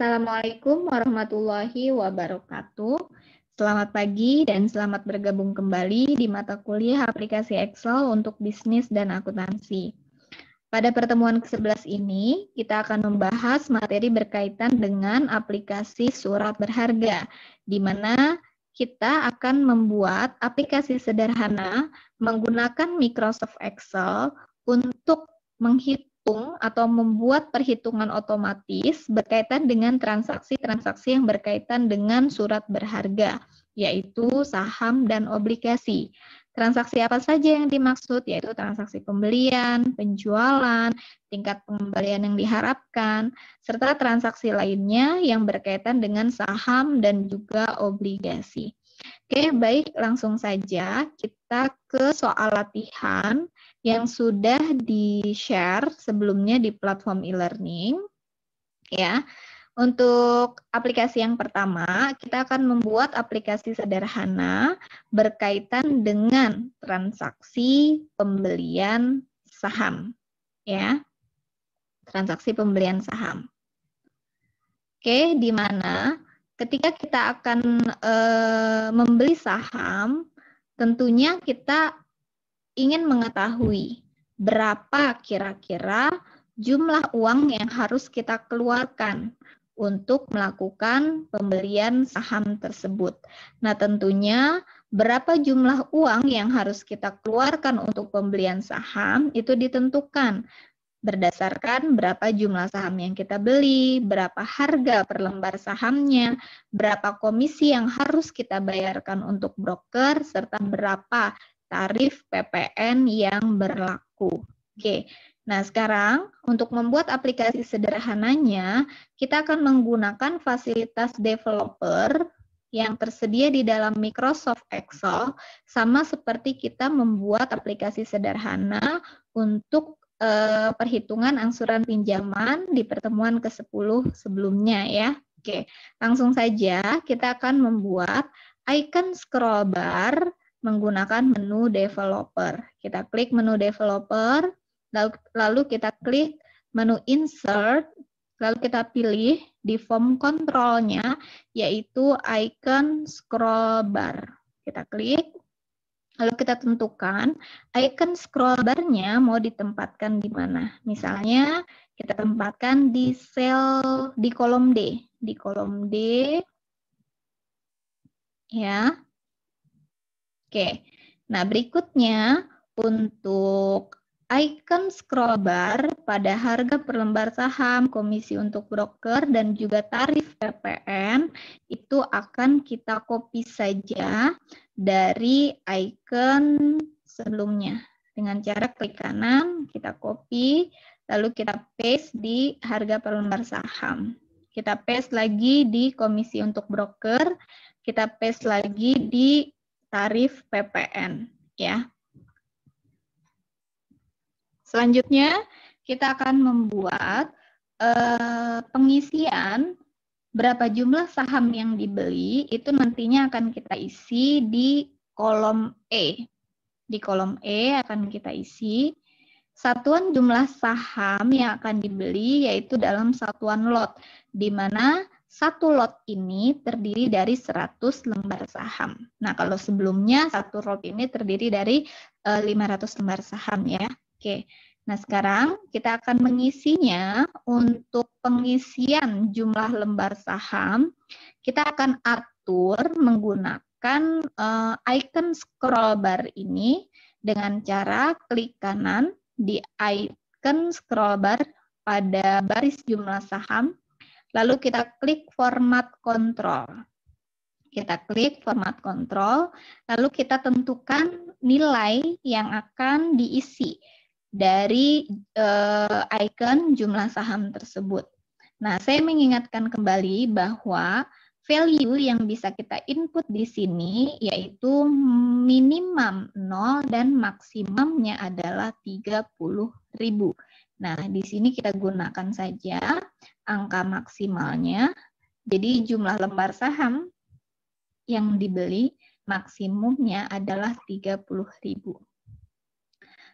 Assalamualaikum warahmatullahi wabarakatuh. Selamat pagi dan selamat bergabung kembali di mata kuliah aplikasi Excel untuk bisnis dan akuntansi. Pada pertemuan ke-11 ini, kita akan membahas materi berkaitan dengan aplikasi surat berharga, di mana kita akan membuat aplikasi sederhana menggunakan Microsoft Excel untuk menghitung atau membuat perhitungan otomatis berkaitan dengan transaksi-transaksi yang berkaitan dengan surat berharga, yaitu saham dan obligasi. Transaksi apa saja yang dimaksud, yaitu transaksi pembelian, penjualan, tingkat pengembalian yang diharapkan, serta transaksi lainnya yang berkaitan dengan saham dan juga obligasi. Oke, baik, langsung saja kita ke soal latihan yang sudah di-share sebelumnya di platform e-learning. Ya. Untuk aplikasi yang pertama, kita akan membuat aplikasi sederhana berkaitan dengan transaksi pembelian saham. Ya. Transaksi pembelian saham. Oke, di mana ketika kita akan membeli saham, tentunya kita ingin mengetahui berapa kira-kira jumlah uang yang harus kita keluarkan untuk melakukan pembelian saham tersebut. Nah, tentunya berapa jumlah uang yang harus kita keluarkan untuk pembelian saham itu ditentukan berdasarkan berapa jumlah saham yang kita beli, berapa harga per lembar sahamnya, berapa komisi yang harus kita bayarkan untuk broker, serta berapa tarif PPN yang berlaku. Oke, nah sekarang untuk membuat aplikasi sederhananya, kita akan menggunakan fasilitas developer yang tersedia di dalam Microsoft Excel, sama seperti kita membuat aplikasi sederhana untuk perhitungan angsuran pinjaman di pertemuan ke-10 sebelumnya ya. Oke, langsung saja kita akan membuat icon scroll bar menggunakan menu developer. Kita klik menu developer, lalu kita klik menu insert, lalu kita pilih di form control-nya yaitu icon scroll bar. Kita klik. Lalu kita tentukan icon scroll bar-nya mau ditempatkan di mana. Misalnya kita tempatkan di sel di kolom D. Di kolom D. Ya. Oke. Nah, berikutnya untuk icon scroll bar pada harga per lembar saham, komisi untuk broker, dan juga tarif PPN itu akan kita copy saja dari icon sebelumnya. Dengan cara klik kanan, kita copy, lalu kita paste di harga per lembar saham. Kita paste lagi di komisi untuk broker, kita paste lagi di tarif PPN. Ya. Selanjutnya, kita akan membuat pengisian berapa jumlah saham yang dibeli, itu nantinya akan kita isi di kolom E. Di kolom E akan kita isi satuan jumlah saham yang akan dibeli, yaitu dalam satuan lot, di mana satu lot ini terdiri dari 100 lembar saham. Nah, kalau sebelumnya satu lot ini terdiri dari 500 lembar saham ya. Oke, nah sekarang kita akan mengisinya. Untuk pengisian jumlah lembar saham, kita akan atur menggunakan icon scroll bar ini dengan cara klik kanan di icon scroll bar pada baris jumlah saham, lalu kita klik format control. Kita klik format control, lalu kita tentukan nilai yang akan diisi dari icon jumlah saham tersebut. Nah, saya mengingatkan kembali bahwa value yang bisa kita input di sini yaitu minimum 0 dan maksimumnya adalah 30.000. Nah, di sini kita gunakan saja angka maksimalnya. Jadi jumlah lembar saham yang dibeli maksimumnya adalah 30.000.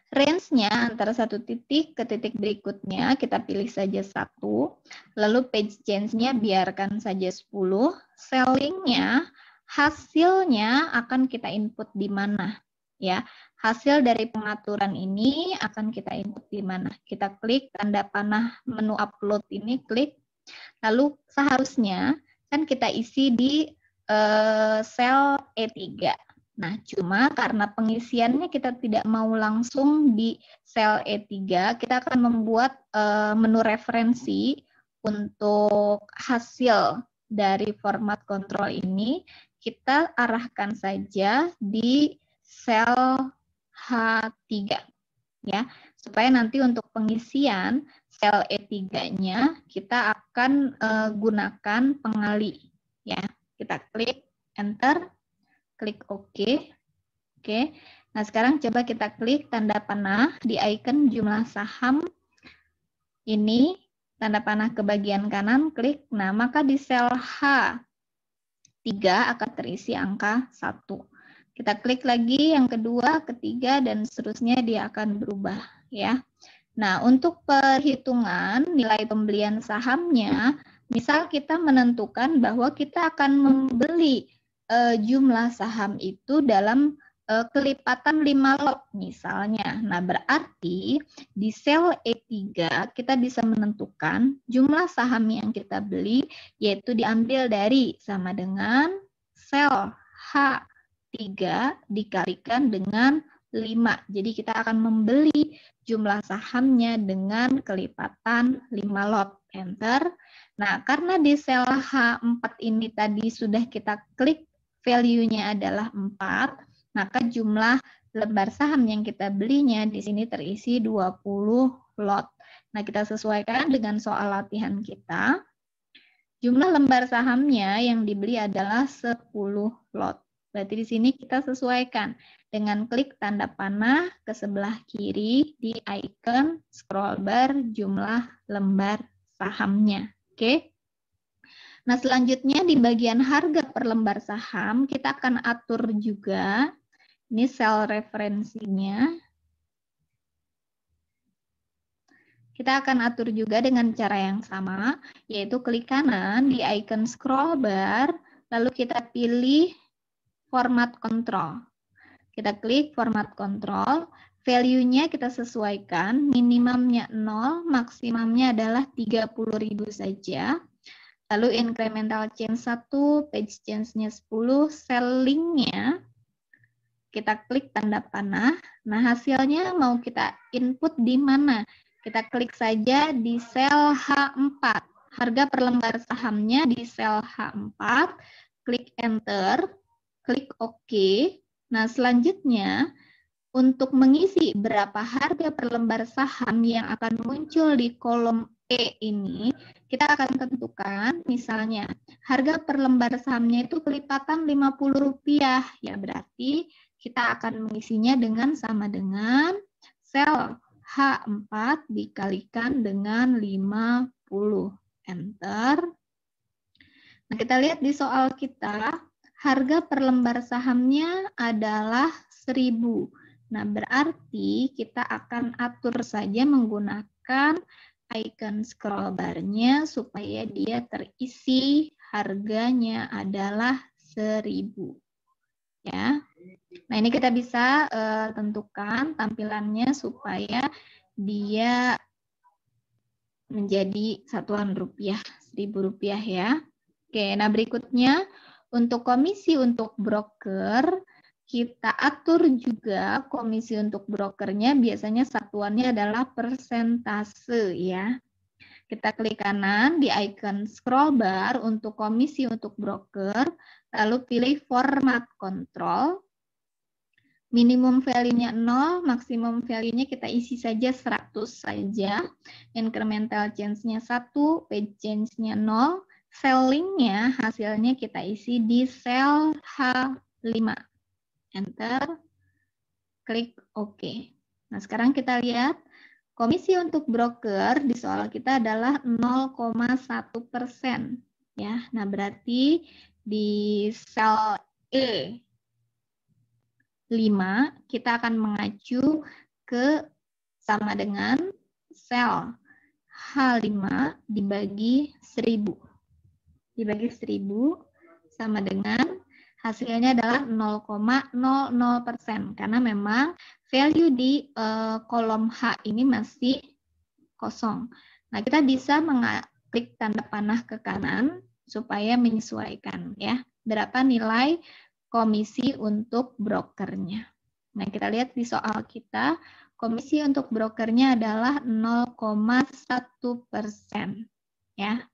Range-nya antara satu titik ke titik berikutnya, kita pilih saja 1. Lalu page change-nya biarkan saja 10. Selling-nya, hasilnya akan kita input di mana? Ya, hasil dari pengaturan ini akan kita input di mana? Kita klik tanda panah menu upload ini, klik. Lalu seharusnya kan kita isi di sel E3. Nah, cuma karena pengisiannya kita tidak mau langsung di sel E3, kita akan membuat menu referensi untuk hasil dari format kontrol ini. Kita arahkan saja di sel H3 ya, supaya nanti untuk pengisian sel E3-nya kita akan gunakan pengali ya. Kita klik enter, klik OK. Oke. Nah, sekarang coba kita klik tanda panah di icon jumlah saham ini, tanda panah ke bagian kanan, klik. Nah, maka di sel H3 akan terisi angka 1. Kita klik lagi yang kedua, ketiga, dan seterusnya dia akan berubah ya. Nah, untuk perhitungan nilai pembelian sahamnya, misal kita menentukan bahwa kita akan membeli jumlah saham itu dalam kelipatan 5 lot misalnya. Nah, berarti di sel E3 kita bisa menentukan jumlah saham yang kita beli, yaitu diambil dari sama dengan sel H3 dikalikan dengan 5. Jadi kita akan membeli jumlah sahamnya dengan kelipatan 5 lot. Enter. Nah, karena di sel H4 ini tadi sudah kita klik value-nya adalah 4, maka jumlah lembar saham yang kita belinya di sini terisi 20 lot. Nah, kita sesuaikan dengan soal latihan kita. Jumlah lembar sahamnya yang dibeli adalah 10 lot. Berarti di sini kita sesuaikan dengan klik tanda panah ke sebelah kiri di icon scroll bar jumlah lembar sahamnya. Oke. Nah, selanjutnya di bagian harga per lembar saham kita akan atur juga ini sel referensinya. Kita akan atur juga dengan cara yang sama, yaitu klik kanan di icon scroll bar, lalu kita pilih format kontrol. Kita klik format kontrol, value-nya kita sesuaikan, minimumnya 0, maksimumnya adalah 30.000 saja. Lalu incremental change 1, page change-nya 10, selling-nya kita klik tanda panah. Nah, hasilnya mau kita input di mana? Kita klik saja di sel H4. Harga per lembar sahamnya di sel H4, klik enter, klik OK. Nah, selanjutnya untuk mengisi berapa harga per lembar saham yang akan muncul di kolom E ini, kita akan tentukan misalnya harga per lembar sahamnya itu kelipatan Rp50, ya berarti kita akan mengisinya dengan sama dengan sel H4 dikalikan dengan 50. Enter. Nah, kita lihat di soal kita, harga per lembar sahamnya adalah 1.000. Nah, berarti kita akan atur saja menggunakan icon scroll bar-nya supaya dia terisi harganya adalah 1.000. Ya. Nah, ini kita bisa tentukan tampilannya supaya dia menjadi satuan rupiah, Rp1.000 ya. Oke, nah berikutnya untuk komisi untuk broker, kita atur juga komisi untuk brokernya biasanya satuannya adalah persentase ya. Kita klik kanan di icon scroll bar untuk komisi untuk broker, lalu pilih format kontrol. Minimum value-nya 0, maksimum value-nya kita isi saja 100 saja. Incremental change-nya 1, page change-nya 0. Selling-nya hasilnya kita isi di sel H5. Enter. Klik OK. Nah, sekarang kita lihat komisi untuk broker di soal kita adalah 0,1%. Ya, nah berarti di sel E5 kita akan mengacu ke sama dengan sel H5 dibagi 1000. Dibagi 1000 sama dengan hasilnya adalah 0,00%. Karena memang value di kolom H ini masih kosong. Nah, kita bisa mengklik tanda panah ke kanan supaya menyesuaikan ya. Berapa nilai komisi untuk brokernya. Nah, kita lihat di soal kita, komisi untuk brokernya adalah 0,1%. Ya.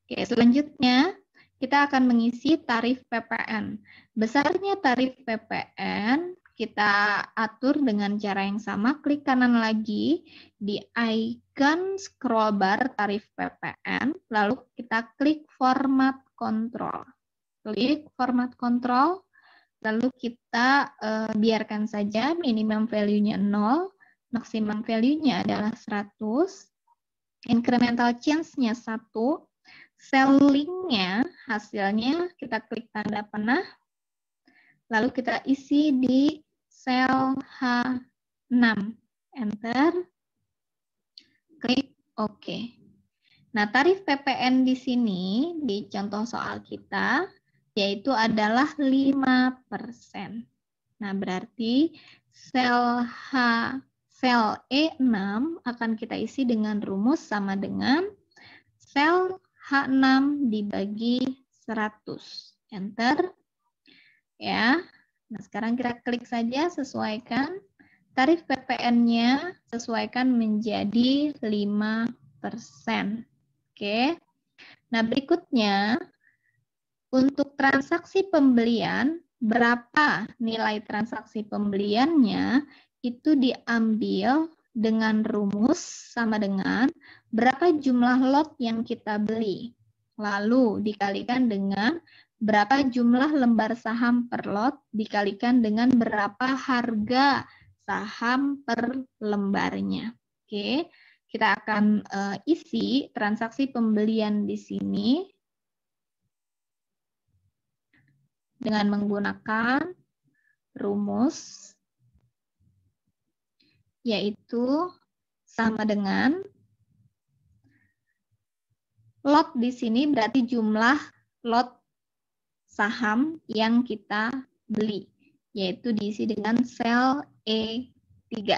Oke, selanjutnya kita akan mengisi tarif PPN. Besarnya tarif PPN kita atur dengan cara yang sama. Klik kanan lagi di icon scroll bar tarif PPN, lalu kita klik format kontrol. Klik format kontrol, lalu kita biarkan saja minimum value-nya 0, maksimum value-nya adalah 100, incremental change-nya 1, selling-nya hasilnya kita klik tanda panah, lalu kita isi di sel H6, enter, klik OK. Nah, tarif PPN di sini, di contoh soal kita, yaitu adalah 5%. Nah, berarti sel E6 akan kita isi dengan rumus sama dengan sel H6 dibagi 100. Enter. Ya. Nah, sekarang kita klik saja sesuaikan. Tarif PPN-nya sesuaikan menjadi 5%. Oke. Nah, berikutnya untuk transaksi pembelian, berapa nilai transaksi pembeliannya itu diambil dengan rumus sama dengan berapa jumlah lot yang kita beli. Lalu dikalikan dengan berapa jumlah lembar saham per lot dikalikan dengan berapa harga saham per lembarnya. Oke, kita akan isi transaksi pembelian di sini dengan menggunakan rumus yaitu sama dengan lot di sini berarti jumlah lot saham yang kita beli, yaitu diisi dengan sel E3.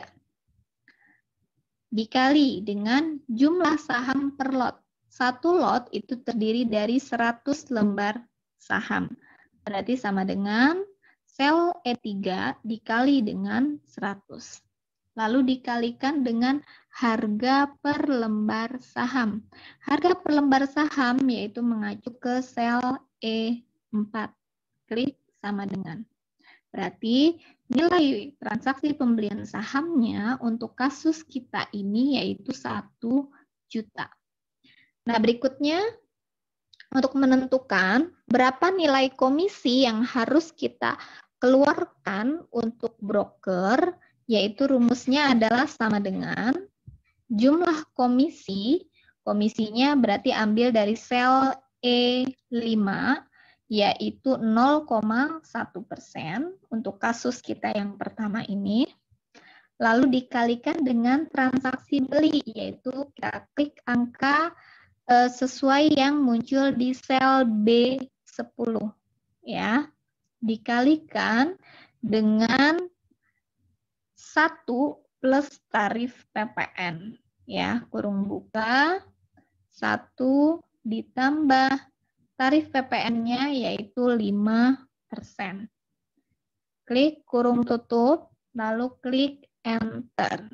Dikali dengan jumlah saham per lot. Satu lot itu terdiri dari 100 lembar saham. Berarti sama dengan sel E3 dikali dengan 100. Lalu dikalikan dengan harga per lembar saham. Harga per lembar saham yaitu mengacu ke sel E4. Klik sama dengan. Berarti nilai transaksi pembelian sahamnya untuk kasus kita ini yaitu 1 juta. Nah, berikutnya untuk menentukan berapa nilai komisi yang harus kita keluarkan untuk broker, yaitu rumusnya adalah sama dengan jumlah komisi, komisinya berarti ambil dari sel E5, yaitu 0,1% untuk kasus kita yang pertama ini. Lalu dikalikan dengan transaksi beli, yaitu kita klik angka sesuai yang muncul di sel B10. Ya, dikalikan dengan 1 plus tarif PPN, ya, kurung buka, 1 ditambah tarif PPN-nya yaitu 5%. Klik kurung tutup, lalu klik enter.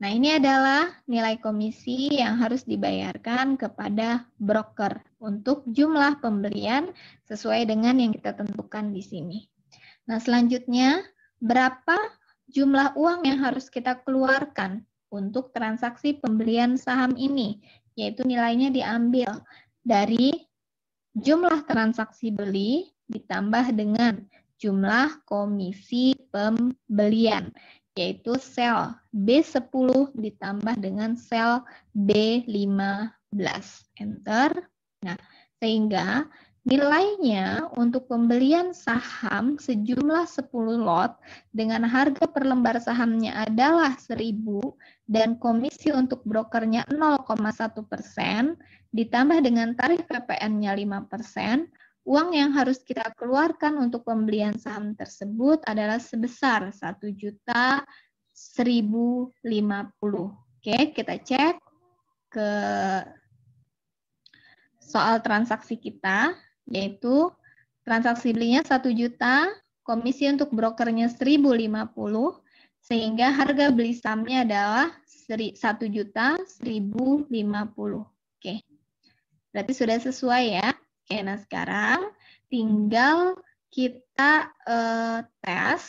Nah, ini adalah nilai komisi yang harus dibayarkan kepada broker untuk jumlah pembelian sesuai dengan yang kita tentukan di sini. Nah, selanjutnya berapa jumlah uang yang harus kita keluarkan untuk transaksi pembelian saham ini, yaitu nilainya diambil dari jumlah transaksi beli ditambah dengan jumlah komisi pembelian, yaitu sel B10 ditambah dengan sel B15. Enter. Nah, sehingga Nilainya untuk pembelian saham sejumlah 10 lot dengan harga per lembar sahamnya adalah 1.000 dan komisi untuk brokernya 0,1% ditambah dengan tarif PPN-nya 5%, uang yang harus kita keluarkan untuk pembelian saham tersebut adalah sebesar 1.150.000. Oke, kita cek ke soal transaksi kita, yaitu transaksi belinya 1 juta, komisi untuk brokernya 1.050, sehingga harga beli sahamnya adalah 1.150.000. Oke, berarti sudah sesuai ya. Oke, nah sekarang tinggal kita tes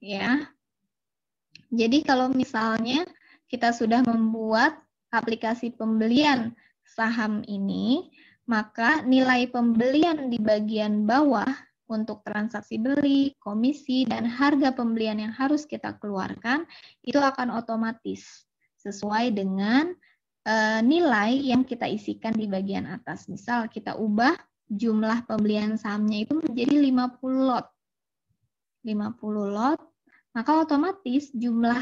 ya. Jadi kalau misalnya kita sudah membuat aplikasi pembelian saham ini, maka nilai pembelian di bagian bawah untuk transaksi beli, komisi, dan harga pembelian yang harus kita keluarkan itu akan otomatis sesuai dengan nilai yang kita isikan di bagian atas. Misal kita ubah jumlah pembelian sahamnya itu menjadi 50 lot. 50 lot, maka otomatis jumlah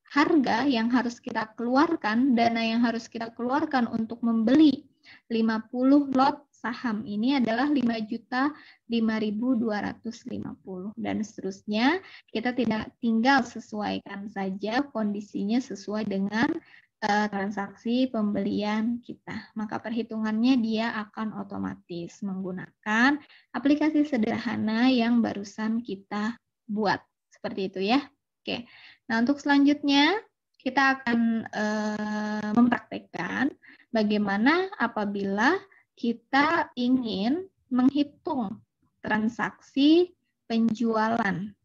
harga yang harus kita keluarkan, dana yang harus kita keluarkan untuk membeli 50 lot saham ini adalah 5.005.250 dan seterusnya. Kita tidak tinggal sesuaikan saja kondisinya sesuai dengan transaksi pembelian kita. Maka perhitungannya dia akan otomatis menggunakan aplikasi sederhana yang barusan kita buat. Seperti itu ya. Oke. Nah, untuk selanjutnya kita akan mempraktekkan bagaimana apabila kita ingin menghitung transaksi penjualan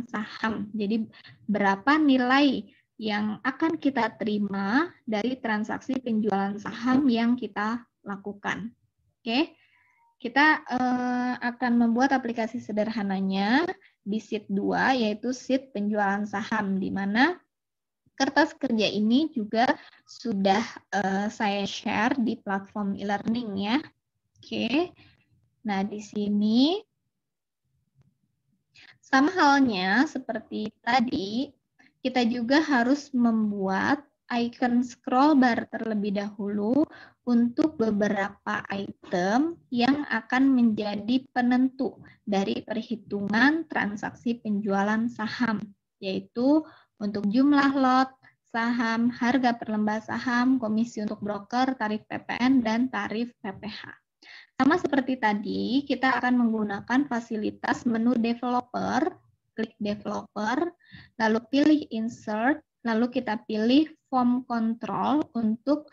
saham. Jadi berapa nilai yang akan kita terima dari transaksi penjualan saham yang kita lakukan. Oke, kita akan membuat aplikasi sederhananya di sheet 2, yaitu sheet penjualan saham, di mana kertas kerja ini juga sudah saya share di platform e-learning ya. Oke, nah di sini sama halnya seperti tadi, kita juga harus membuat icon scroll bar terlebih dahulu untuk beberapa item yang akan menjadi penentu dari perhitungan transaksi penjualan saham, yaitu untuk jumlah lot saham, harga per lembar saham, komisi untuk broker, tarif PPN, dan tarif PPH. Sama seperti tadi, kita akan menggunakan fasilitas menu developer, klik developer, lalu pilih insert, lalu kita pilih form control untuk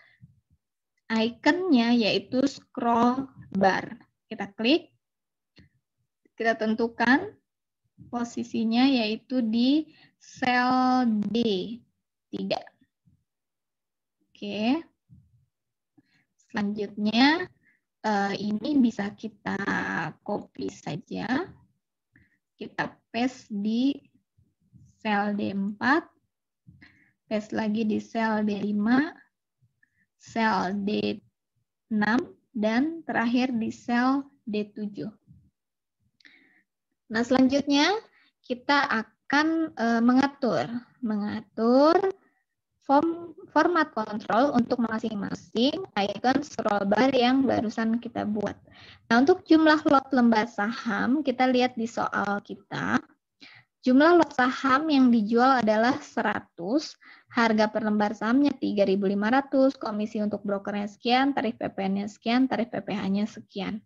ikonnya yaitu scroll bar. Kita klik, kita tentukan posisinya yaitu di sel D3. Oke. Selanjutnya ini bisa kita copy saja. Kita paste di sel D4, paste lagi di sel D5, sel D6, dan terakhir di sel D7. Nah, selanjutnya kita akan mengatur format kontrol untuk masing-masing icon scroll bar yang barusan kita buat. Nah, untuk jumlah lot lembar saham, kita lihat di soal kita. Jumlah lot saham yang dijual adalah 100, harga per lembar sahamnya 3.500, komisi untuk brokernya sekian, tarif PPN-nya sekian, tarif PPH-nya sekian.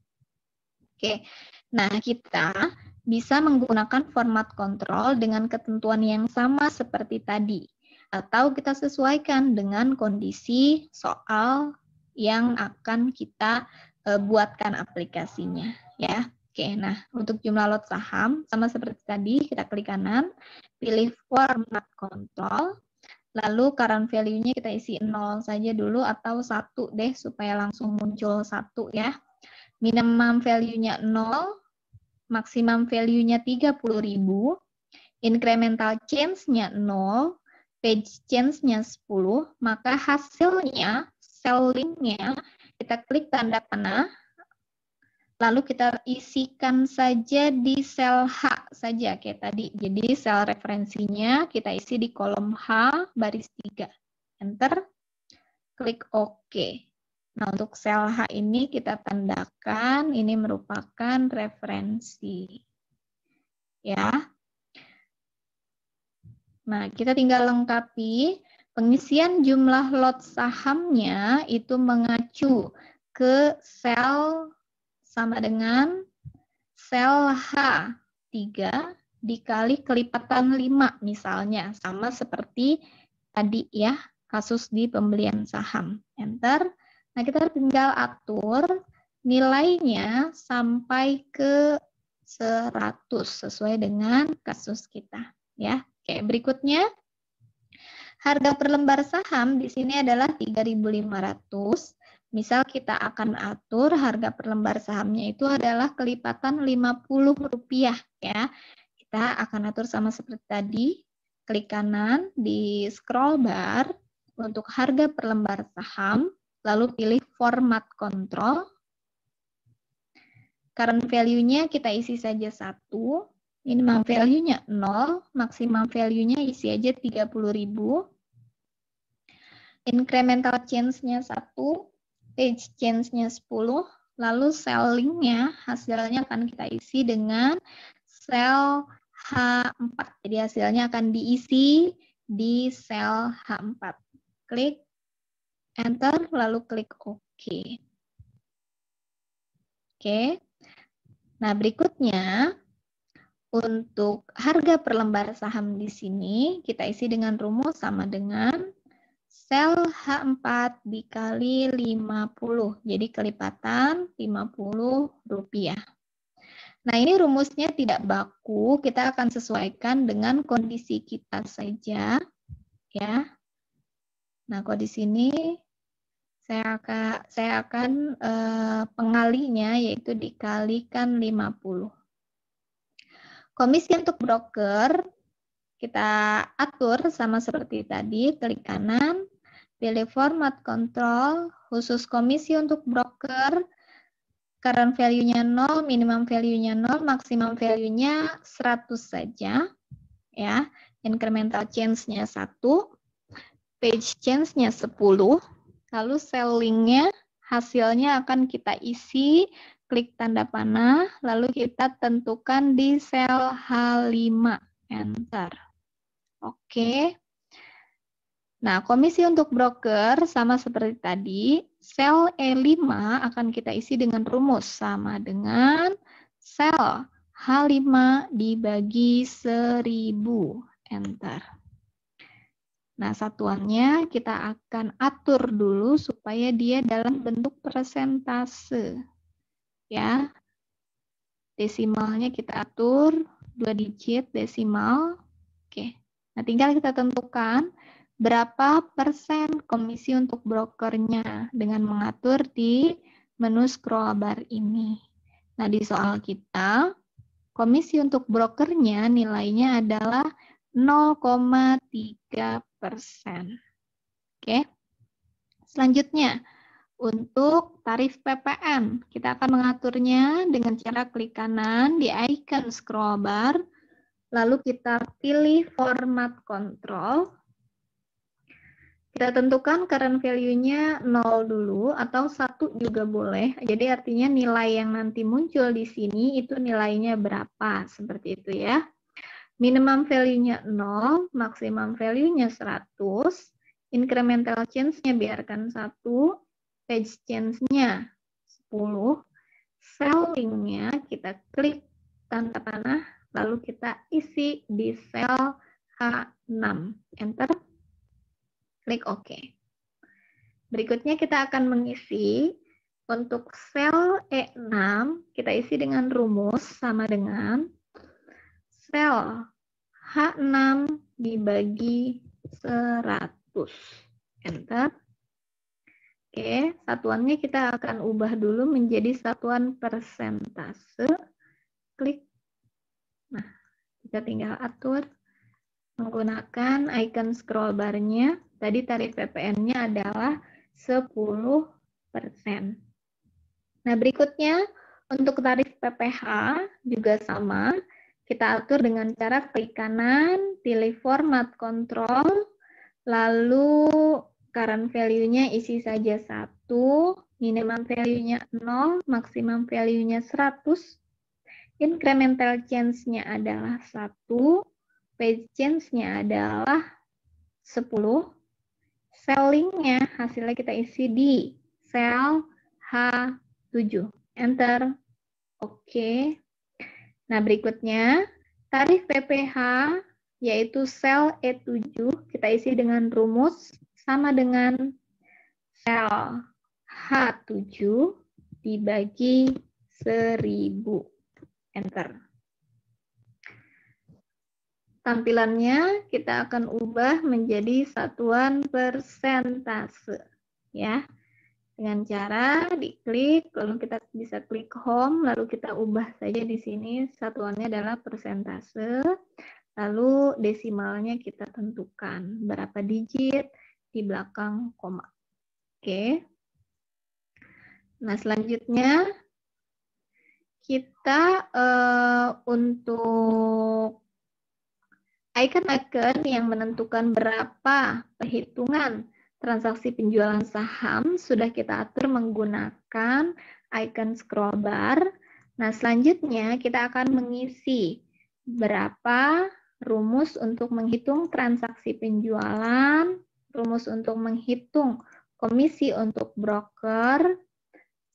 Oke, nah kita bisa menggunakan format kontrol dengan ketentuan yang sama seperti tadi, atau kita sesuaikan dengan kondisi soal yang akan kita buatkan aplikasinya ya. Oke, nah untuk jumlah lot saham sama seperti tadi, kita klik kanan, pilih format kontrol, lalu current value-nya kita isi 0 saja dulu atau 1 deh supaya langsung muncul 1 ya. Minimum value-nya 0, maksimum value-nya 30.000, incremental change-nya 0, page change-nya 10, maka hasilnya, sell link-nya, kita klik tanda panah, lalu kita isikan saja di sel H saja kayak tadi. Jadi sel referensinya kita isi di kolom H baris 3. Enter, klik OK. Nah, untuk sel H ini kita tandakan ini merupakan referensi. Ya. Nah, kita tinggal lengkapi pengisian jumlah lot sahamnya itu mengacu ke sel sama dengan sel H3 dikali kelipatan 5 misalnya. Sama seperti tadi ya, kasus di pembelian saham. Enter. Nah, kita tinggal atur nilainya sampai ke 100 sesuai dengan kasus kita. Ya, kayak berikutnya. Harga per lembar saham di sini adalah 3.500. Misal kita akan atur harga per lembar sahamnya itu adalah kelipatan Rp50 ya. Kita akan atur sama seperti tadi. Klik kanan di scroll bar untuk harga per lembar saham, lalu pilih format kontrol. Current value-nya kita isi saja 1, minimum value-nya 0, maksimum value-nya isi aja 30.000. Incremental change-nya 1, page change-nya 10, lalu selling-nya hasilnya akan kita isi dengan sel H4. Jadi hasilnya akan diisi di sel H4. Klik enter, lalu klik OK. Oke. Nah, berikutnya untuk harga per lembar saham di sini kita isi dengan rumus sama dengan sel H4 dikali 50. Jadi kelipatan Rp50. Nah, ini rumusnya tidak baku, kita akan sesuaikan dengan kondisi kita saja ya. Nah, kalau di sini saya akan pengalinya yaitu dikalikan 50. Komisi untuk broker kita atur sama seperti tadi, klik kanan, pilih format kontrol, khusus komisi untuk broker, current value-nya 0, minimum value-nya 0, maksimum value-nya 100 saja. Ya, incremental change-nya 1, page change-nya 10, lalu selling-nya hasilnya akan kita isi, klik tanda panah, lalu kita tentukan di sel H5, enter. Oke. Nah, komisi untuk broker sama seperti tadi, sel E5 akan kita isi dengan rumus sama dengan sel H5 dibagi 1000, enter. Nah, satuannya kita akan atur dulu supaya dia dalam bentuk persentase. Ya. Desimalnya kita atur 2 digit desimal. Oke. Nah, tinggal kita tentukan berapa persen komisi untuk brokernya dengan mengatur di menu scroll bar ini. Nah, di soal kita, komisi untuk brokernya nilainya adalah 0,3%. Oke. Selanjutnya, untuk tarif PPN, kita akan mengaturnya dengan cara klik kanan di icon scroll bar, lalu kita pilih format kontrol. Kita tentukan current value-nya 0 dulu atau 1 juga boleh. Jadi artinya nilai yang nanti muncul di sini itu nilainya berapa, seperti itu ya. Minimum value-nya 0, maksimum value-nya 100, incremental change-nya biarkan 1, page change-nya 10, selling-nya kita klik tanda panah, lalu kita isi di sel H6, enter, klik OK. Berikutnya kita akan mengisi untuk sel E6, kita isi dengan rumus sama dengan sel H6 dibagi 100. Enter. Oke, satuannya kita akan ubah dulu menjadi satuan persentase. Klik. Nah, kita tinggal atur menggunakan icon scroll bar-nya. Tadi tarif PPN-nya adalah 10%. Nah, berikutnya Untuk tarif PPh juga sama, kita atur dengan cara klik kanan, pilih format kontrol, lalu current value-nya isi saja 1, minimum value-nya 0, maksimum value-nya 100, incremental change-nya adalah 1, page change-nya adalah 10, selling-nya hasilnya kita isi di sel H7. Enter. Oke. Nah, berikutnya tarif PPh yaitu sel E7 kita isi dengan rumus sama dengan sel H7 dibagi 1000. Enter. Tampilannya kita akan ubah menjadi satuan persentase, ya. Dengan cara diklik, lalu kita bisa klik home, lalu kita ubah saja di sini satuannya adalah persentase, lalu desimalnya kita tentukan berapa digit di belakang koma. Oke. Nah, selanjutnya kita untuk icon-icon yang menentukan berapa perhitungan transaksi penjualan saham sudah kita atur menggunakan icon scroll bar. Nah, selanjutnya kita akan mengisi berapa rumus untuk menghitung transaksi penjualan, rumus untuk menghitung komisi untuk broker,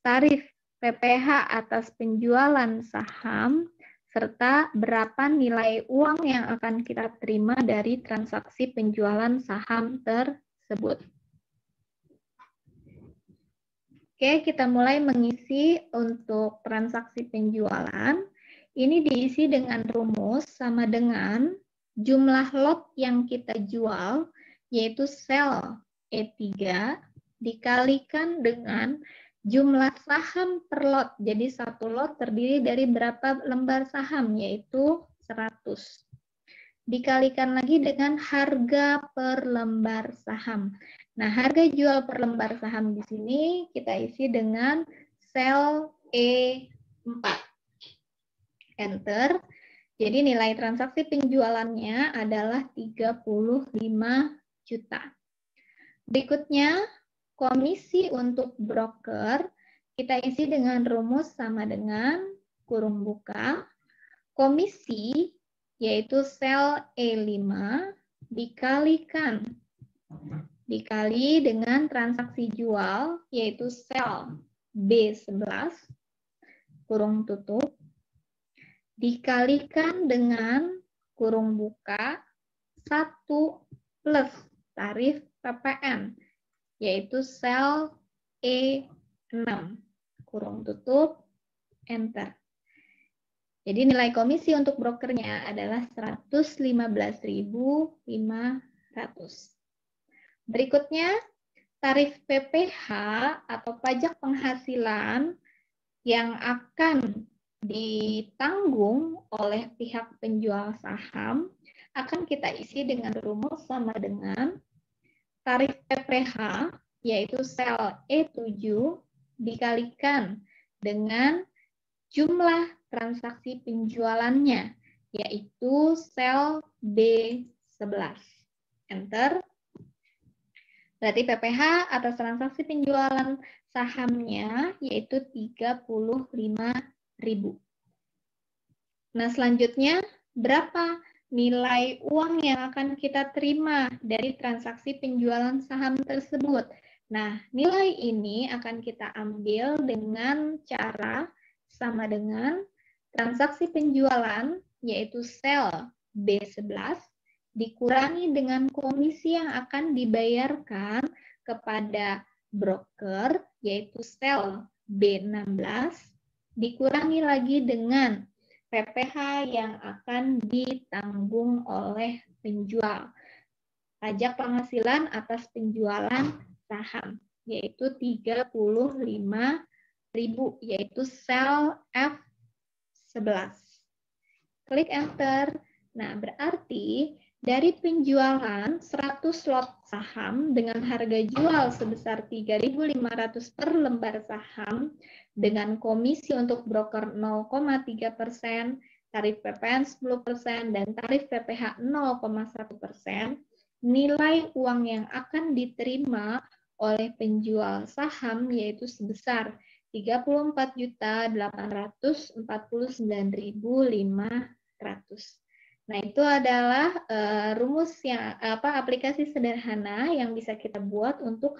tarif PPh atas penjualan saham, serta berapa nilai uang yang akan kita terima dari transaksi penjualan saham tersebut. Oke, kita mulai mengisi untuk transaksi penjualan. Ini diisi dengan rumus sama dengan jumlah lot yang kita jual, yaitu sel E3, dikalikan dengan jumlah saham per lot. Jadi satu lot terdiri dari berapa lembar saham, yaitu 100. Dikalikan lagi dengan harga per lembar saham. Nah, harga jual per lembar saham di sini kita isi dengan sel E4. Enter. Jadi nilai transaksi penjualannya adalah 35 juta. Berikutnya, komisi untuk broker kita isi dengan rumus sama dengan kurung buka. Komisi yaitu sel E5 dikali dengan transaksi jual yaitu sel B11 kurung tutup dikalikan dengan kurung buka 1 plus tarif PPN yaitu sel E6 kurung tutup enter. Jadi nilai komisi untuk brokernya adalah 115.500. Berikutnya, tarif PPh atau pajak penghasilan yang akan ditanggung oleh pihak penjual saham akan kita isi dengan rumus sama dengan tarif PPh yaitu sel E7 dikalikan dengan jumlah transaksi penjualannya yaitu sel B11. Enter. Berarti PPh atas transaksi penjualan sahamnya yaitu 35.000. Nah, selanjutnya berapa nilai uang yang akan kita terima dari transaksi penjualan saham tersebut? Nah, nilai ini akan kita ambil dengan cara sama dengan transaksi penjualan yaitu sel B11 dikurangi dengan komisi yang akan dibayarkan kepada broker yaitu sel B16 dikurangi lagi dengan PPh yang akan ditanggung oleh penjual. Pajak penghasilan atas penjualan saham yaitu 35.000 yaitu sel F11. Klik enter. Nah, berarti Dari penjualan 100 lot saham dengan harga jual sebesar 3.500 per lembar saham dengan komisi untuk broker 0,3%, tarif PPN 10%, dan tarif PPh 0,1%, nilai uang yang akan diterima oleh penjual saham yaitu sebesar 34.849.500. Nah, itu adalah rumus yang aplikasi sederhana yang bisa kita buat untuk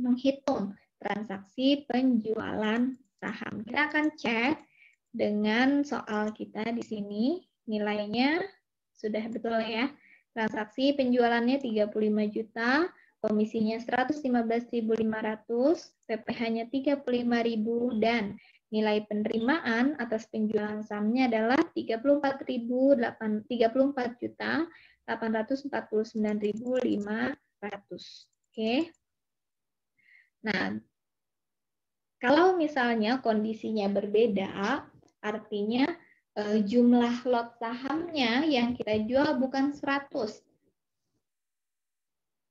menghitung transaksi penjualan saham. Kita akan cek dengan soal kita di sini. Nilainya sudah betul ya. Transaksi penjualannya 35 juta, komisinya 115.500, PPh-nya 35.000, dan nilai penerimaan atas penjualan sahamnya adalah 34.849.500. Oke. Nah, kalau misalnya kondisinya berbeda, artinya jumlah lot sahamnya yang kita jual bukan 100,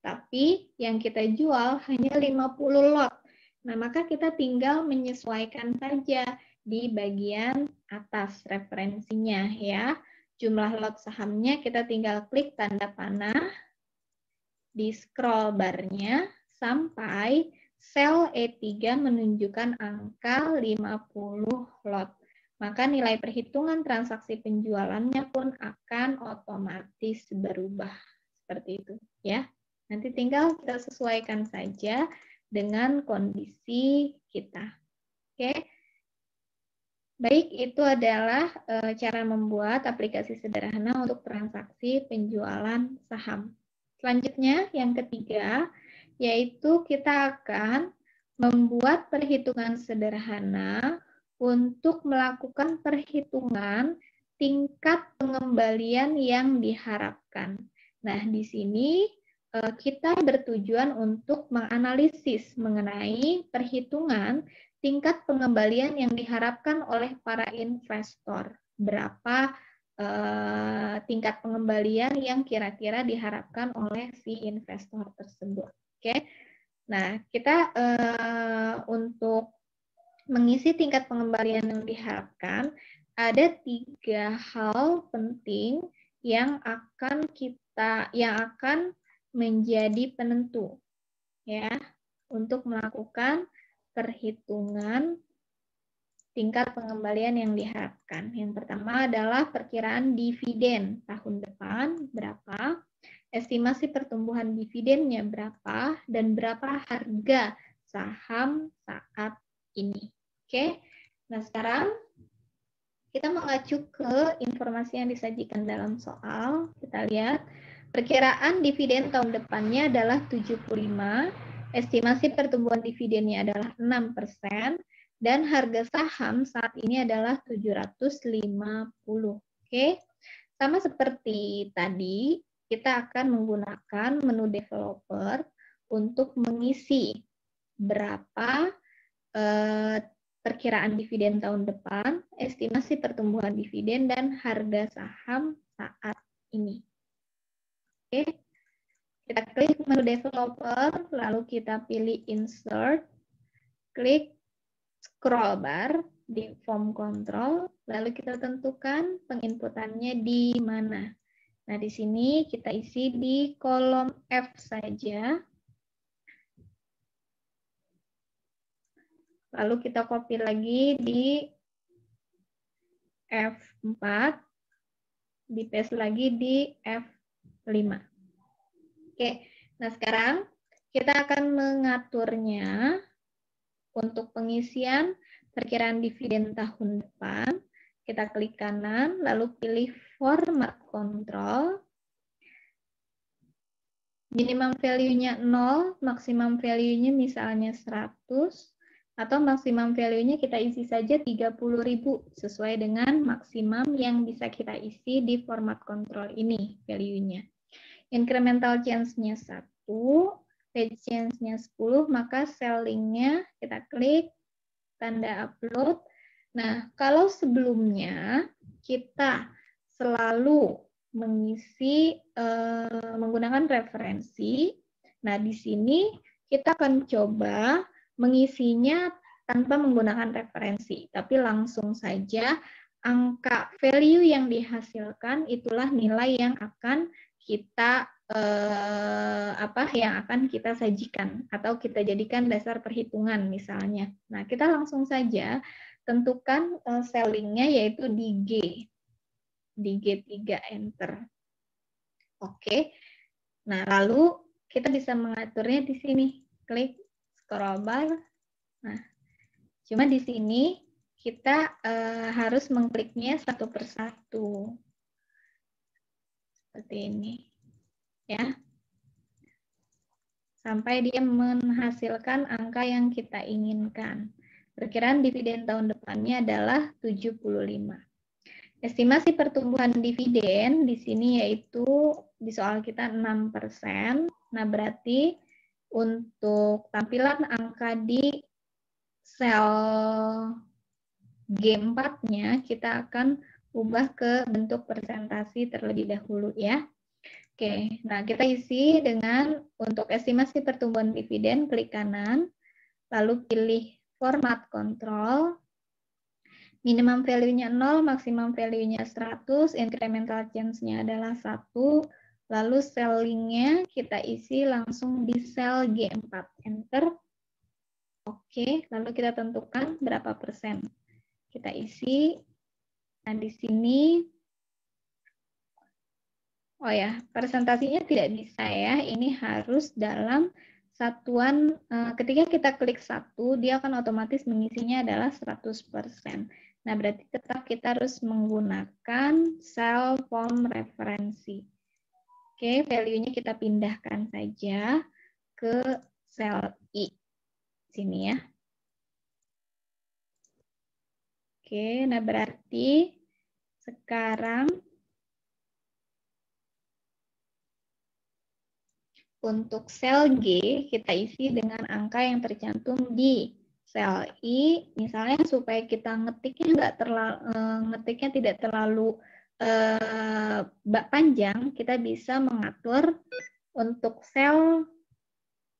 tapi yang kita jual hanya 50 lot. Nah, maka kita tinggal menyesuaikan saja di bagian atas referensinya ya. Jumlah lot sahamnya kita tinggal klik tanda panah di scroll barnya sampai sel E3 menunjukkan angka 50 lot. Maka nilai perhitungan transaksi penjualannya pun akan otomatis berubah. Seperti itu ya. Nanti tinggal kita sesuaikan saja dengan kondisi kita. Oke. Baik, itu adalah cara membuat aplikasi sederhana untuk transaksi penjualan saham. Selanjutnya, yang ketiga, yaitu kita akan membuat perhitungan sederhana untuk melakukan perhitungan tingkat pengembalian yang diharapkan. Nah, di sini kita bertujuan untuk menganalisis mengenai perhitungan tingkat pengembalian yang diharapkan oleh para investor. Berapa tingkat pengembalian yang kira-kira diharapkan oleh si investor tersebut. Oke. Nah, kita untuk mengisi tingkat pengembalian yang diharapkan, ada 3 hal penting yang akan menjadi penentu ya untuk melakukan perhitungan tingkat pengembalian yang diharapkan. Yang pertama adalah perkiraan dividen tahun depan berapa, estimasi pertumbuhan dividennya berapa, dan berapa harga saham saat ini. Oke. Nah, sekarang kita mengacu ke informasi yang disajikan dalam soal. Kita lihat perkiraan dividen tahun depannya adalah 75, estimasi pertumbuhan dividennya adalah 6%, dan harga saham saat ini adalah 750. Oke. Sama seperti tadi, kita akan menggunakan menu developer untuk mengisi berapa perkiraan dividen tahun depan, estimasi pertumbuhan dividen, dan harga saham saat ini. Oke, kita klik menu developer, lalu kita pilih insert, klik scroll bar di form control, lalu kita tentukan penginputannya di mana. Nah, di sini kita isi di kolom F saja. Lalu kita copy lagi di F4, di paste lagi di F5. Oke, nah sekarang kita akan mengaturnya untuk pengisian perkiraan dividen tahun depan. Kita klik kanan, lalu pilih format control. Minimum value-nya 0, maksimum value-nya misalnya 100, atau maksimum value-nya kita isi saja 30.000 sesuai dengan maksimum yang bisa kita isi di format control ini value-nya. Incremental change-nya 1, rate change-nya 10, maka selling-nya kita klik tanda upload. Nah, kalau sebelumnya kita selalu mengisi menggunakan referensi. Nah, di sini kita akan coba mengisinya tanpa menggunakan referensi, tapi langsung saja angka value yang dihasilkan itulah nilai yang akan kita yang akan kita sajikan atau kita jadikan dasar perhitungan misalnya. Nah, kita langsung saja tentukan cellingnya yaitu di G3 enter. Oke. Nah, lalu kita bisa mengaturnya di sini. Klik scroll bar. Nah, cuma di sini kita harus mengkliknya satu persatu. Seperti ini. Ya. Sampai dia menghasilkan angka yang kita inginkan. Perkiraan dividen tahun depannya adalah 75. Estimasi pertumbuhan dividen di sini yaitu di soal kita 6%. Nah, berarti untuk tampilan angka di sel G4-nya kita akan ubah ke bentuk presentasi terlebih dahulu ya. Oke, nah kita isi dengan untuk estimasi pertumbuhan dividen, klik kanan, lalu pilih format kontrol, minimum value-nya 0, maksimum value-nya 100, incremental change-nya adalah 1, lalu selling-nya kita isi langsung di sel G4, enter. Oke, lalu kita tentukan berapa persen. Kita isi, nah di sini oh ya, presentasinya tidak bisa ya. Ini harus dalam satuan, ketika kita klik 1, dia akan otomatis mengisinya adalah 100%. Nah, berarti tetap kita harus menggunakan sel form referensi. Oke, value-nya kita pindahkan saja ke sel I. Sini ya. Oke, nah berarti sekarang untuk sel G, kita isi dengan angka yang tercantum di sel I, misalnya supaya kita ngetiknya tidak terlalu panjang, kita bisa mengatur untuk sel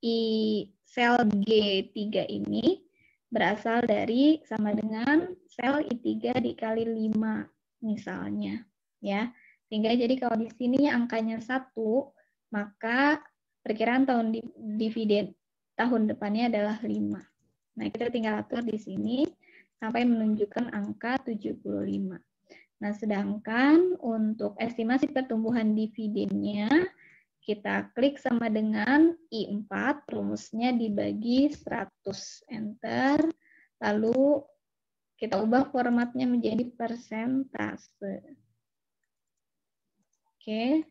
G3 ini berasal dari sama dengan sel I3 dikali 5 misalnya, ya. Sehingga jadi kalau di sini angkanya 1, maka perkiraan dividen tahun depannya adalah 5. Nah, kita tinggal atur di sini sampai menunjukkan angka 75. Nah, sedangkan untuk estimasi pertumbuhan dividennya, kita klik sama dengan I4, rumusnya dibagi 100, enter. Lalu kita ubah formatnya menjadi persentase. Oke.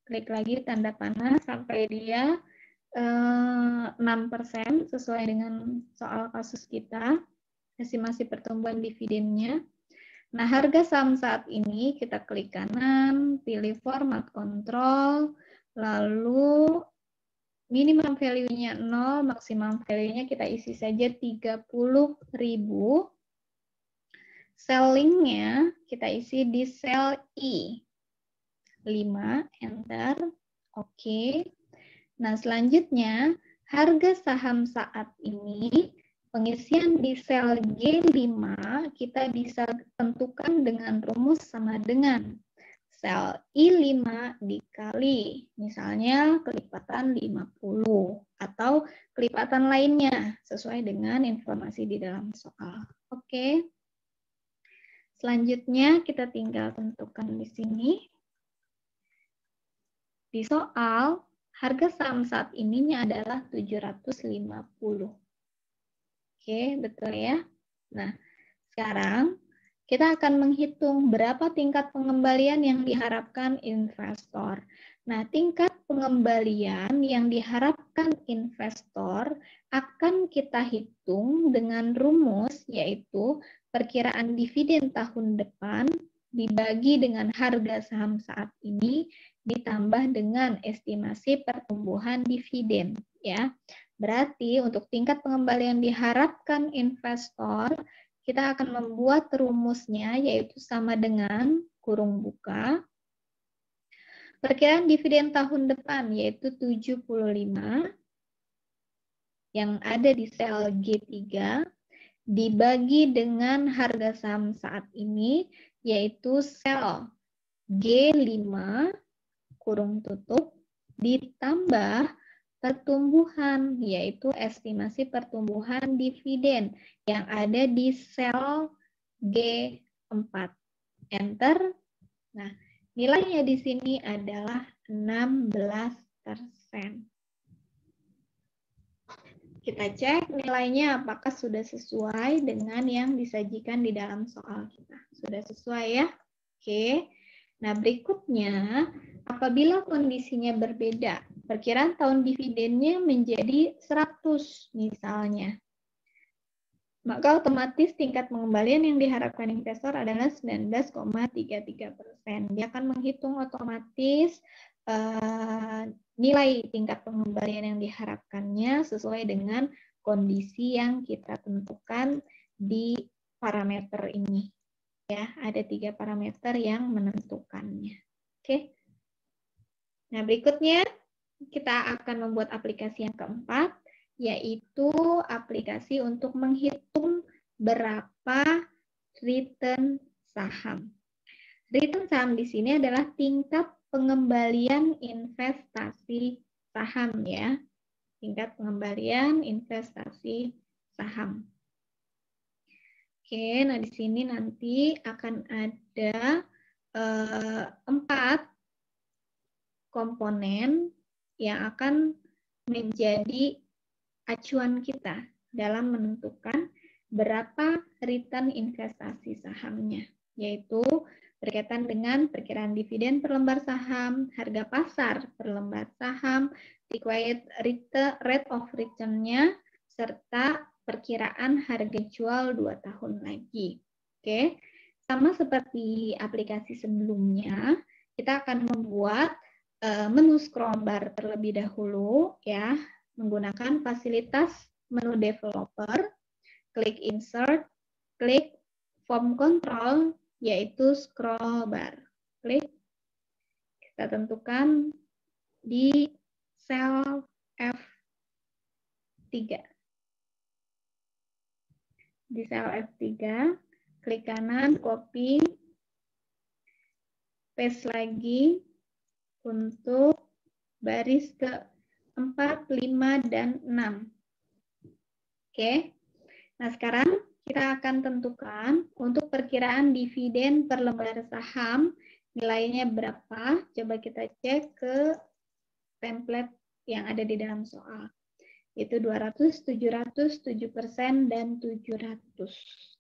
Klik lagi tanda panah sampai dia 6% sesuai dengan soal kasus kita, estimasi pertumbuhan dividennya. Nah, harga saham saat ini kita klik kanan, pilih format kontrol, lalu minimum value-nya 0, maksimum value-nya kita isi saja 30.000. Selling-nya kita isi di sel I. 5, enter. Oke. Nah, selanjutnya harga saham saat ini pengisian di sel G5 kita bisa tentukan dengan rumus sama dengan sel I5 dikali misalnya kelipatan 50 atau kelipatan lainnya sesuai dengan informasi di dalam soal. Oke. Selanjutnya kita tinggal tentukan di sini. Di soal, harga saham saat ininya adalah 750. Oke, betul ya? Nah, sekarang kita akan menghitung berapa tingkat pengembalian yang diharapkan investor. Nah, tingkat pengembalian yang diharapkan investor akan kita hitung dengan rumus, yaitu perkiraan dividen tahun depan dibagi dengan harga saham saat ini ditambah dengan estimasi pertumbuhan dividen, ya. Berarti untuk tingkat pengembalian diharapkan investor, kita akan membuat rumusnya yaitu sama dengan kurung buka Perkiraan dividen tahun depan yaitu 75 yang ada di sel G3 dibagi dengan harga saham saat ini yaitu sel G5 kurung tutup ditambah pertumbuhan yaitu estimasi pertumbuhan dividen yang ada di sel G4. Enter. Nah, nilainya di sini adalah 16%. Kita cek nilainya apakah sudah sesuai dengan yang disajikan di dalam soal kita. Sudah sesuai ya? Oke. Nah, berikutnya, apabila kondisinya berbeda, perkiraan tahun dividennya menjadi 100 misalnya, maka otomatis tingkat pengembalian yang diharapkan investor adalah 19,33%. Dia akan menghitung otomatis nilai tingkat pengembalian yang diharapkannya sesuai dengan kondisi yang kita tentukan di parameter ini. Ya, ada 3 parameter yang menentukannya. Oke. Nah, berikutnya kita akan membuat aplikasi yang keempat, yaitu aplikasi untuk menghitung berapa return saham. Return saham di sini adalah tingkat pengembalian investasi saham ya. Tingkat pengembalian investasi saham. Oke, nah di sini nanti akan ada 4 komponen yang akan menjadi acuan kita dalam menentukan berapa return investasi sahamnya, yaitu berkaitan dengan perkiraan dividen per lembar saham, harga pasar per lembar saham, required rate of return-nya, serta perkiraan harga jual 2 tahun lagi. Oke, sama seperti aplikasi sebelumnya, kita akan membuat menu scroll bar terlebih dahulu ya, menggunakan fasilitas menu developer, klik insert, klik form control, yaitu scroll bar. Klik, kita tentukan di sel F3. Di sel F3, klik kanan, copy, paste lagi untuk baris ke-4, 5, dan 6. Oke, nah sekarang kita akan tentukan untuk perkiraan dividen per lembar saham, nilainya berapa? Coba kita cek ke template yang ada di dalam soal. Itu 200, 700, 7%, dan 700.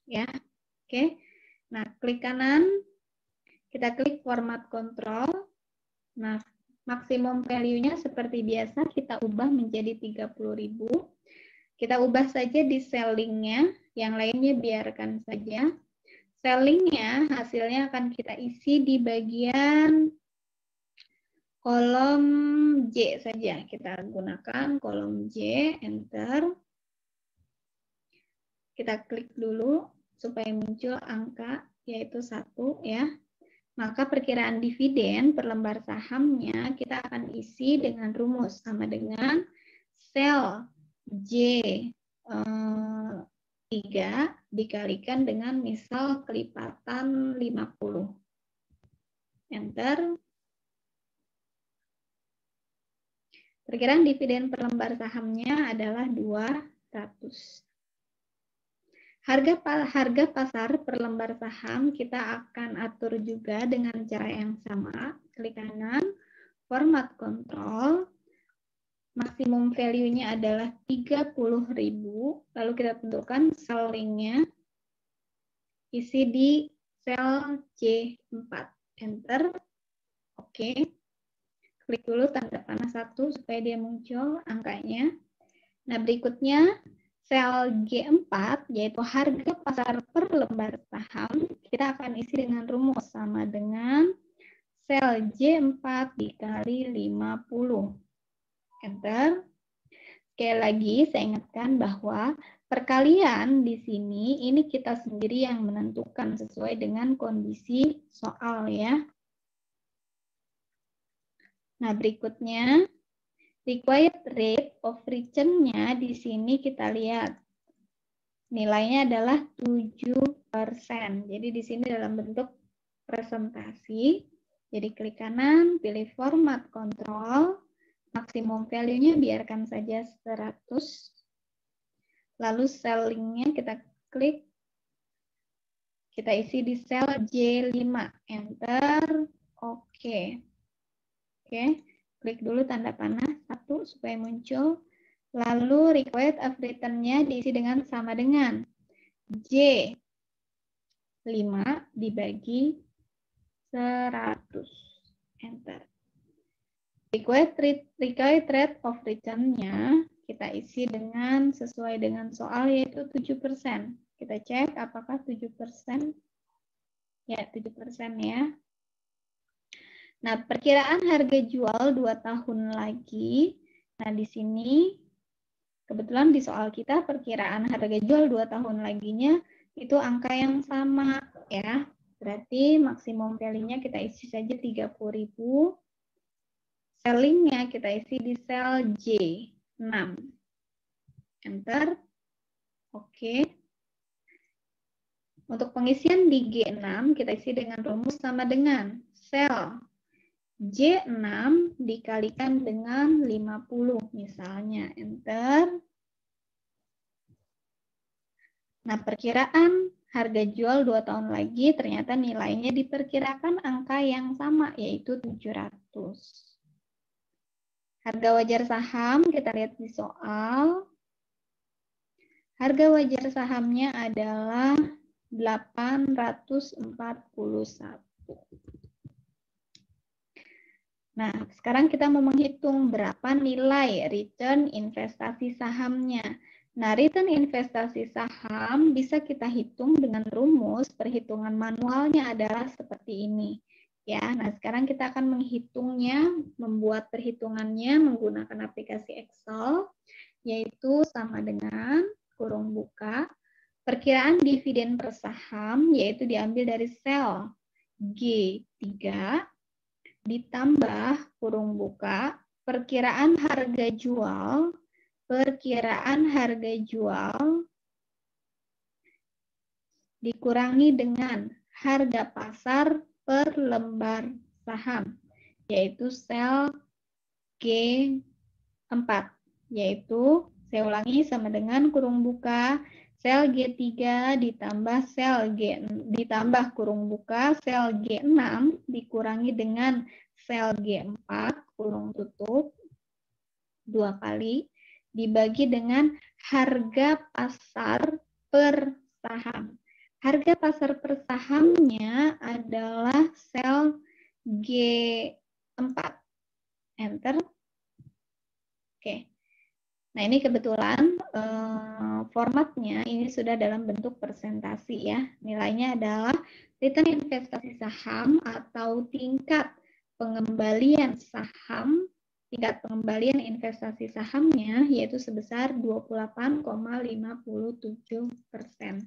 Ya. Oke. Nah, klik kanan, kita klik format control. Nah, maksimum value-nya seperti biasa kita ubah menjadi 30.000. Kita ubah saja di selling-nya, yang lainnya biarkan saja. Selling-nya hasilnya akan kita isi di bagian kolom J saja. Kita gunakan kolom J, enter. Kita klik dulu supaya muncul angka, yaitu 1 ya. Maka perkiraan dividen per lembar sahamnya kita akan isi dengan rumus sama dengan sel J3 dikalikan dengan misal kelipatan 50. Enter. Perkiraan dividen per lembar sahamnya adalah 200. Harga pasar per lembar saham kita akan atur juga dengan cara yang sama. Klik kanan, format control, maksimum value-nya adalah 30.000, lalu kita tentukan selling-nya, isi di sel C4, enter, oke. Klik dulu tanda panah 1 supaya dia muncul angkanya. Nah, berikutnya sel G4, yaitu harga pasar per lembar saham, kita akan isi dengan rumus sama dengan sel J4 dikali 50. Enter. Sekali lagi, saya ingatkan bahwa perkalian di sini, ini kita sendiri yang menentukan sesuai dengan kondisi soal ya. Nah, berikutnya required rate of return-nya di sini kita lihat. Nilainya adalah 7%. Jadi di sini dalam bentuk presentasi. Jadi klik kanan, pilih format kontrol. Maksimum value-nya biarkan saja 100. Lalu cell link-nya kita klik. Kita isi di sel J5. Enter. Oke. Oke. Klik dulu tanda panah 1 supaya muncul. Lalu required of return-nya diisi dengan sama dengan J5 dibagi 100. Enter. Required rate of return-nya kita isi dengan sesuai dengan soal yaitu 7%. Kita cek apakah 7%. Ya, 7% ya. Nah, perkiraan harga jual 2 tahun lagi. Nah, di sini kebetulan di soal kita perkiraan harga jual 2 tahun laginya itu angka yang sama ya. Berarti maksimum value-nya kita isi saja 30.000. Selling-nya kita isi di sel J6. Enter. Oke. Untuk pengisian di G6 kita isi dengan rumus sama dengan sel J6 dikalikan dengan 50 misalnya. Enter. Nah, perkiraan harga jual 2 tahun lagi ternyata nilainya diperkirakan angka yang sama, yaitu 700. Harga wajar saham, kita lihat di soal. Harga wajar sahamnya adalah 841. Nah, sekarang kita mau menghitung berapa nilai return investasi sahamnya. Nah, return investasi saham bisa kita hitung dengan rumus perhitungan manualnya adalah seperti ini. Ya, nah sekarang kita akan menghitungnya, membuat perhitungannya menggunakan aplikasi Excel, yaitu sama dengan kurung buka, perkiraan dividen per saham, yaitu diambil dari sel G3, ditambah kurung buka, perkiraan harga jual dikurangi dengan harga pasar per lembar saham, yaitu sel G4, yaitu saya ulangi sama dengan kurung buka sel G3 ditambah ditambah kurung buka sel G6 dikurangi dengan sel G4 kurung tutup 2 kali dibagi dengan harga pasar per saham. Harga pasar per sahamnya adalah sel G4. Enter. Oke. Nah, ini kebetulan formatnya ini sudah dalam bentuk presentasi ya. Nilainya adalah return investasi saham atau tingkat pengembalian saham, tingkat pengembalian investasi sahamnya yaitu sebesar 28,57%.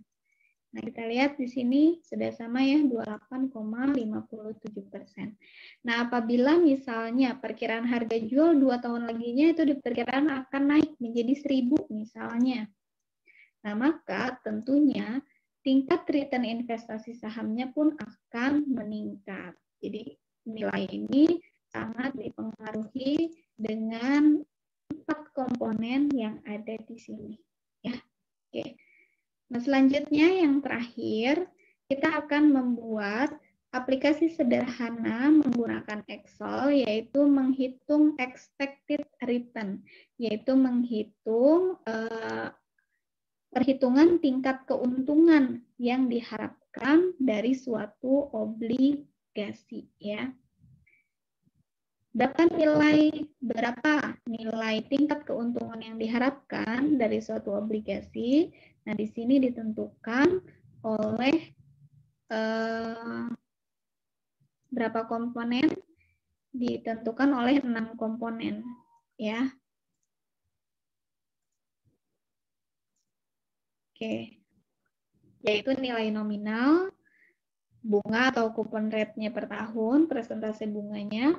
Nah, kita lihat di sini sudah sama ya, 28,57%. Nah, apabila misalnya perkiraan harga jual 2 tahun laginya itu diperkirakan akan naik menjadi 1.000 misalnya. Nah, maka tentunya tingkat return investasi sahamnya pun akan meningkat. Jadi, nilai ini sangat dipengaruhi dengan 4 komponen yang ada di sini. Ya, oke. Nah, selanjutnya yang terakhir, kita akan membuat aplikasi sederhana menggunakan Excel, yaitu menghitung expected return, yaitu menghitung perhitungan tingkat keuntungan yang diharapkan dari suatu obligasi. Ya. Berapa nilai tingkat keuntungan yang diharapkan dari suatu obligasi? Nah, di sini ditentukan oleh berapa komponen? Ditentukan oleh 6 komponen, ya. Oke. Yaitu nilai nominal, bunga atau coupon rate-nya per tahun, presentase bunganya,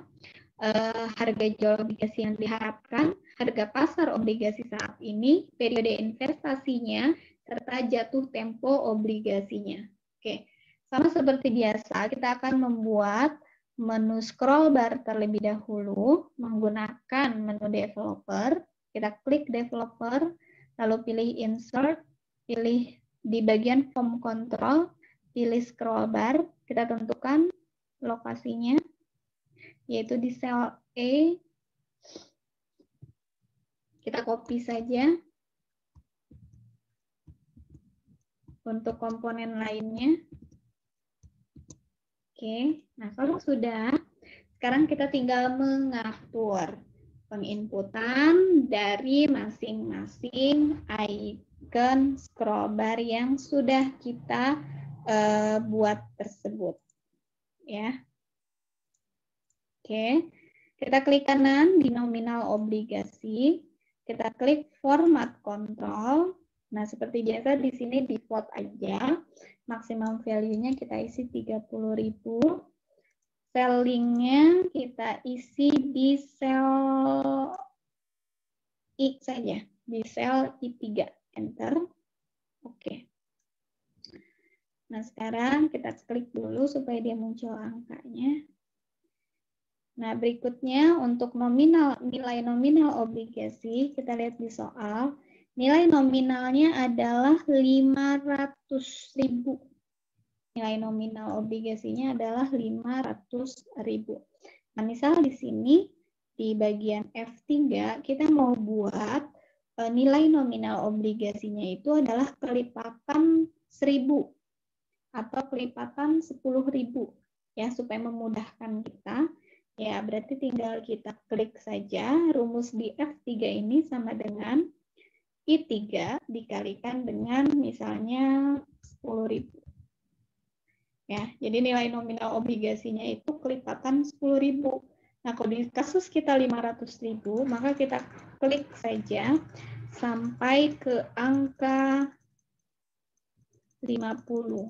harga jual obligasi yang diharapkan, harga pasar obligasi saat ini, periode investasinya, serta jatuh tempo obligasinya. Oke, sama seperti biasa, kita akan membuat menu scroll bar terlebih dahulu menggunakan menu developer. Kita klik developer, lalu pilih insert, pilih di bagian form control, pilih scroll bar, kita tentukan lokasinya, yaitu di sel E. Kita copy saja. Untuk komponen lainnya. Oke, nah kalau sudah, sekarang kita tinggal mengatur penginputan dari masing-masing icon scroll bar yang sudah kita buat tersebut. Ya. Oke, kita klik kanan di nominal obligasi, kita klik format control. Nah, seperti biasa di sini default aja. Maksimum value-nya kita isi 30.000. Selling-nya kita isi di sel I saja, di sel I3. Enter. Oke. Nah, sekarang kita klik dulu supaya dia muncul angkanya. Nah, berikutnya untuk nilai nominal obligasi, kita lihat di soal. Nilai nominalnya adalah 500.000. Nilai nominal obligasinya adalah 500.000. Nah, misal di sini di bagian F3 kita mau buat nilai nominal obligasinya itu adalah kelipatan 1.000 atau kelipatan 10.000 ya, supaya memudahkan kita. Ya, berarti tinggal kita klik saja rumus di F3 ini sama dengan I3 dikalikan dengan misalnya 10.000. Ya, jadi nilai nominal obligasinya itu kelipatan 10.000. Nah, kalau di kasus kita 500.000, maka kita klik saja sampai ke angka 50.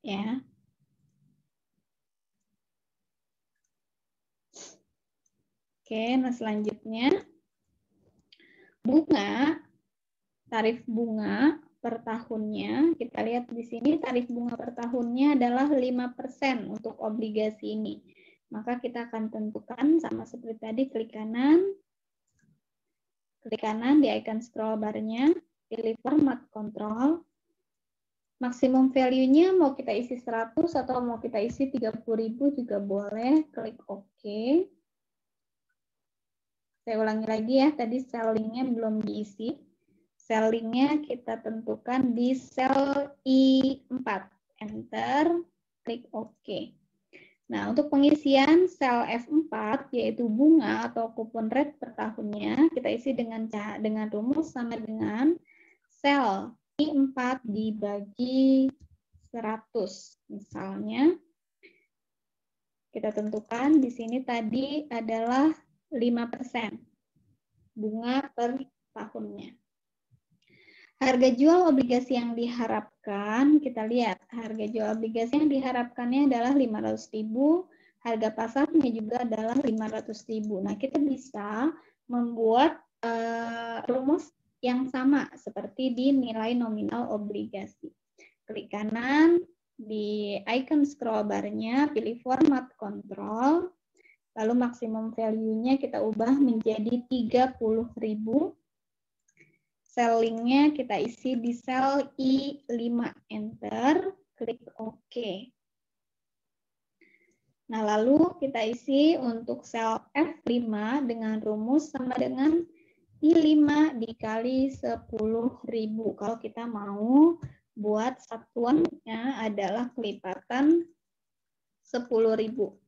Ya. Oke, nah selanjutnya bunga, tarif bunga per tahunnya, kita lihat di sini tarif bunga per tahunnya adalah 5% untuk obligasi ini. Maka kita akan tentukan sama seperti tadi, klik kanan di icon scroll bar-nya, pilih format control. Maksimum value-nya mau kita isi 100 atau mau kita isi 30.000 juga boleh, klik OK. Saya ulangi lagi ya, tadi selling-nya belum diisi. Selling-nya kita tentukan di sel I4. Enter, klik OK. Nah, untuk pengisian sel F4, yaitu bunga atau coupon rate per tahunnya, kita isi dengan rumus sama dengan sel I4 dibagi 100. Misalnya, kita tentukan di sini tadi adalah 5% bunga per tahunnya. Harga jual obligasi yang diharapkan, kita lihat harga jual obligasi yang diharapkannya adalah 500.000, harga pasarnya juga adalah 500.000. Nah, kita bisa membuat rumus yang sama seperti di nilai nominal obligasi. Klik kanan di icon scroll bar-nya, pilih format control. Lalu maksimum value-nya kita ubah menjadi 30.000. Selling-nya kita isi di sel I5. Enter, klik OK. Nah, lalu kita isi untuk sel F5 dengan rumus sama dengan I5 dikali 10.000. Kalau kita mau buat satuannya adalah kelipatan 10.000.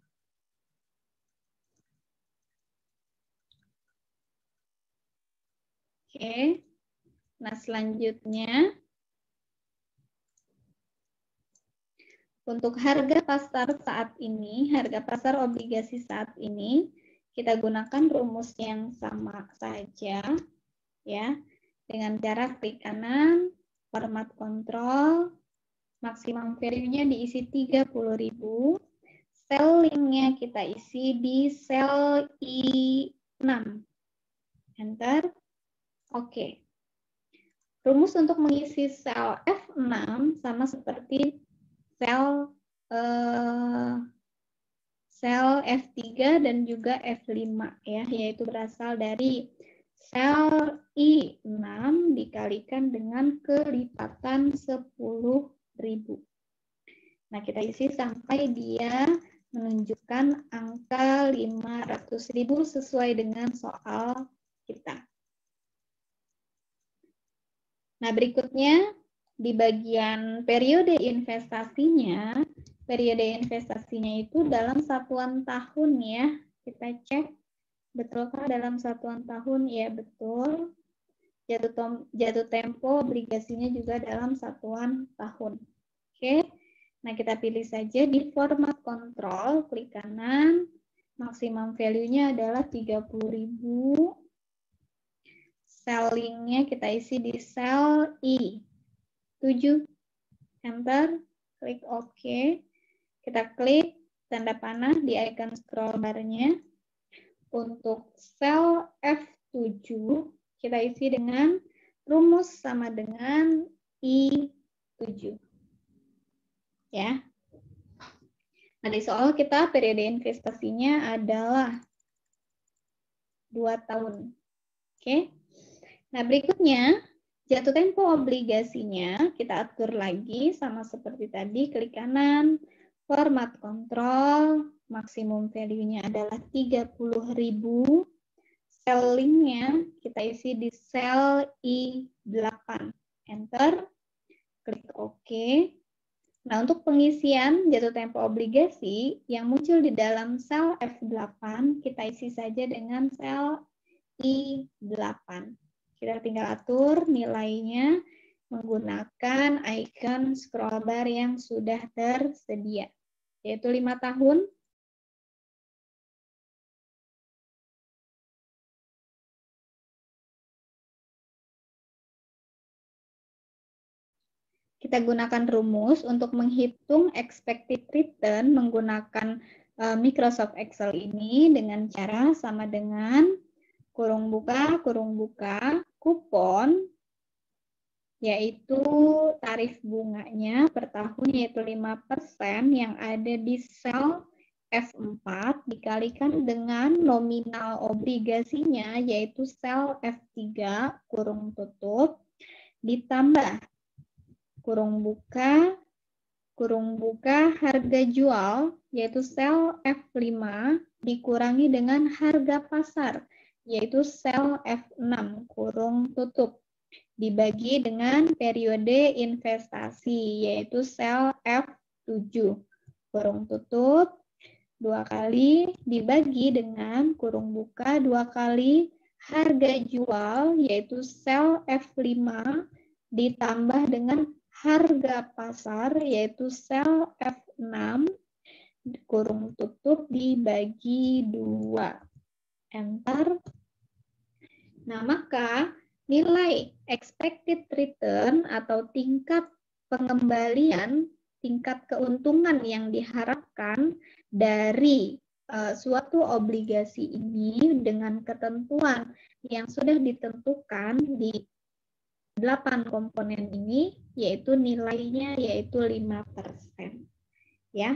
Oke, nah selanjutnya untuk harga pasar saat ini, harga pasar obligasi saat ini, kita gunakan rumus yang sama saja, ya, dengan cara klik kanan, format control, Maksimum value-nya diisi 30.000. Selling-nya kita isi di sel I6. Enter. Oke. Rumus untuk mengisi sel F6 sama seperti sel F3 dan juga F5 ya, yaitu berasal dari sel I6 dikalikan dengan kelipatan 10.000. Nah, kita isi sampai dia menunjukkan angka 500.000 sesuai dengan soal kita. Nah, berikutnya di bagian periode investasinya itu dalam satuan tahun ya. Kita cek, betulkah dalam satuan tahun? Ya, betul. Jatuh tempo obligasinya juga dalam satuan tahun. Oke. Nah, kita pilih saja di format kontrol, klik kanan. Maksimum value-nya adalah 30.000. Selling-nya kita isi di sel I7. Enter, klik OK. Kita klik tanda panah di icon scroll bar-nya. Untuk sel F7, kita isi dengan rumus sama dengan I7. Ya. Nah, di soal kita periode investasinya adalah 2 tahun. Oke. Nah, berikutnya jatuh tempo obligasinya kita atur lagi sama seperti tadi, klik kanan, format kontrol, maksimum value-nya adalah 30.000. Selling-nya kita isi di sel I8. Enter, klik OK. Nah, untuk pengisian jatuh tempo obligasi yang muncul di dalam sel F8, kita isi saja dengan sel I8. Kita tinggal atur nilainya menggunakan icon scroll bar yang sudah tersedia, yaitu 5 tahun. Kita gunakan rumus untuk menghitung expected return menggunakan Microsoft Excel ini dengan cara sama dengan kurung buka, kupon, yaitu tarif bunganya per tahun yaitu 5% yang ada di sel F4 dikalikan dengan nominal obligasinya yaitu sel F3 kurung tutup ditambah kurung buka harga jual yaitu sel F5 dikurangi dengan harga pasar yaitu sel F6 kurung tutup dibagi dengan periode investasi yaitu sel F7 kurung tutup 2 kali dibagi dengan kurung buka 2 kali harga jual yaitu sel F5 ditambah dengan harga pasar yaitu sel F6 kurung tutup dibagi 2. Enter. Nah, maka nilai expected return atau tingkat pengembalian, tingkat keuntungan yang diharapkan dari suatu obligasi ini dengan ketentuan yang sudah ditentukan di 8 komponen ini, yaitu nilainya yaitu 5%. Ya.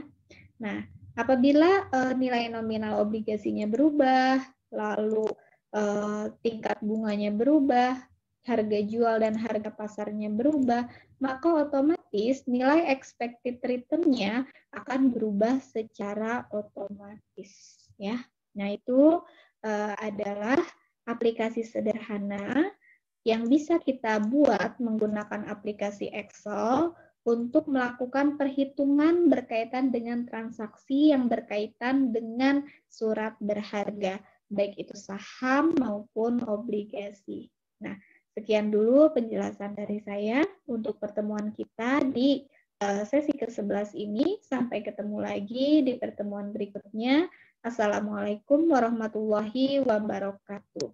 Nah, apabila nilai nominal obligasinya berubah, lalu tingkat bunganya berubah, harga jual dan harga pasarnya berubah, maka otomatis nilai expected return-nya akan berubah secara otomatis. Ya. Nah, itu adalah aplikasi sederhana yang bisa kita buat menggunakan aplikasi Excel untuk melakukan perhitungan berkaitan dengan transaksi yang berkaitan dengan surat berharga, baik itu saham maupun obligasi. Nah, sekian dulu penjelasan dari saya untuk pertemuan kita di sesi ke-11 ini. Sampai ketemu lagi di pertemuan berikutnya. Assalamualaikum warahmatullahi wabarakatuh.